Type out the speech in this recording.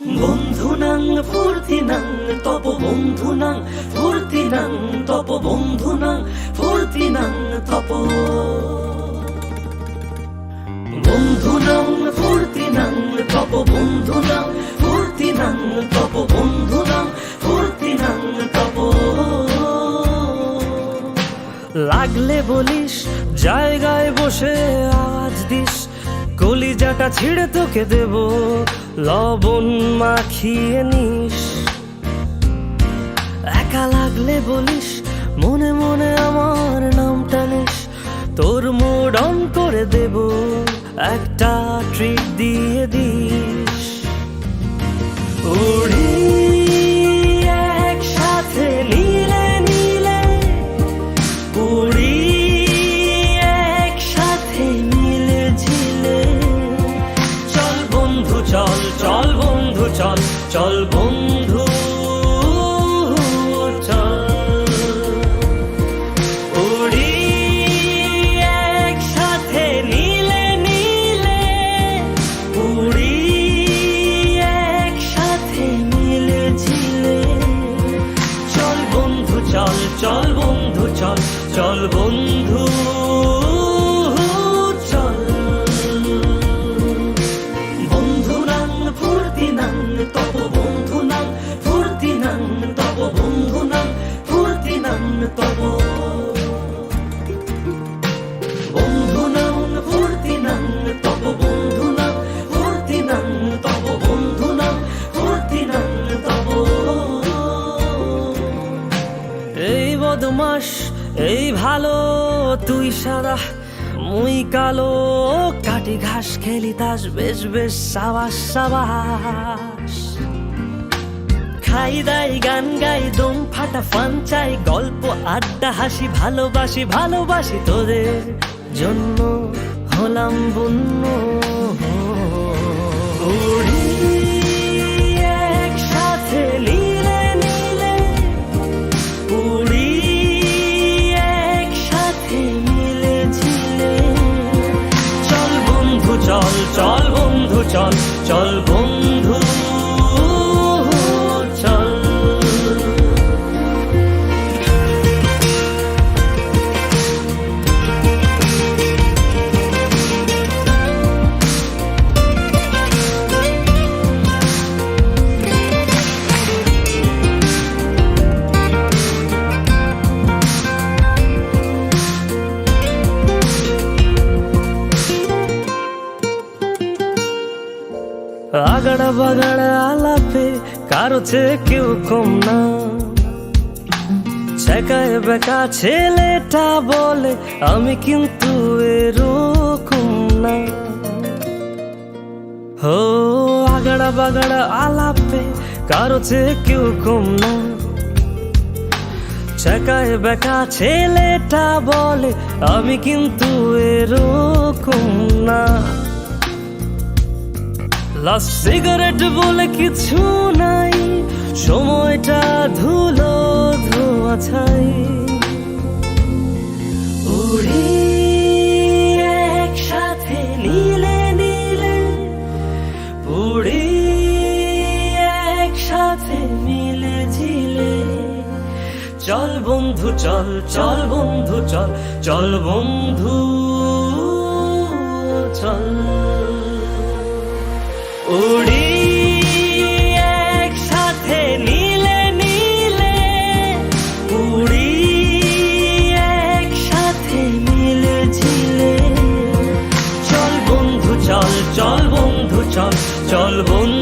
বন্ধুনাং ফুর্তিনাং তপ বন্ধুনাং ফুর্তিনাং তপ বন্ধুনাং ফুর্তিনাং তপ বন্ধুনাং ফুর্তিনাং তপ বন্ধুনাং ফুর্তিনাং তপ বন্ধুনাং ফুর্তিনাং তপ। লাগলে বলিস জায়গায় বসে আওয়াজ দিস, কলিজাটা ছিঁড়ে তোকে দেব লবণ মাখিয়ে নিস। একা লাগলে বলিস মনে মনে আমার নামটা নিস, তোর মুড অন করে দেব একটা ট্রিট দিয়ে দিস। উড়ি একসাথে নীলে নীলে, উড়ি একসাথে মিলে ঝিলে। চল বন্ধু চল, চল বন্ধু চল, চল বন্ধু চল। উড়ি একসাথে নীলে নীলে, উড়ি একসাথে মিলে ঝিলে। চল বন্ধু চল, চল বন্ধু চল, চল বন্ধু চল। বন্ধুনাং ফুর্তিনাং তপ বন্ধুনাং ফুর্তিনাং তপ বন্ধুনাং ফুর্তিনাং তপ। বন্ধুনাং ফুর্তিনাং তপ বন্ধুনাং ফুর্তিনাং তপ বন্ধুনাং ফুর্তিনাং তপ। এই বদমাস এই ভালো, তুই সাদা মুই কালো, কাটি ঘাস খেলি তাস বেশ বেশ সাবাস সাবাস। খাই দাই গান গাই দম ফাটা ফান চাই, গল্প আড্ডা হাসি ভালোবাসি ভালোবাসি, তোদের জন্য হলাম বন্য। উড়ি একসাথে নীলে নীলে, উড়ি একসাথে মিলে ঝিলে। চল বন্ধু চল, চল বন্ধু চল, চল বন্ধু চল। আগাড়া বাগাড়া আলাপে কারো চেয়ে কেউ কম না, ছেকায় বেকা ছেলেটা বলে আমি কিন্তু এরকম না। হো আগাড়া বাগাড়া আলাপে কারো চেয়ে কেউ কম না, ছেকায় বেকা ছেলেটা বলে আমি কিন্তু এরকম না। লাস্ট সিগারেট বলে কিছু নাই, সময়টা ধুলো ধোয়া ছাই। উড়ি একসাথে নীলে নীলে, উড়ি একসাথে মিলে ঝিলে। চল বন্ধু চল, চল বন্ধু চল, চল বন্ধু চল। উড়ি একসাথে নীলে নীলে, উড়ি একসাথে মিলে ঝিলে। চল বন্ধু চল, চল বন্ধু চল, চল বন্ধু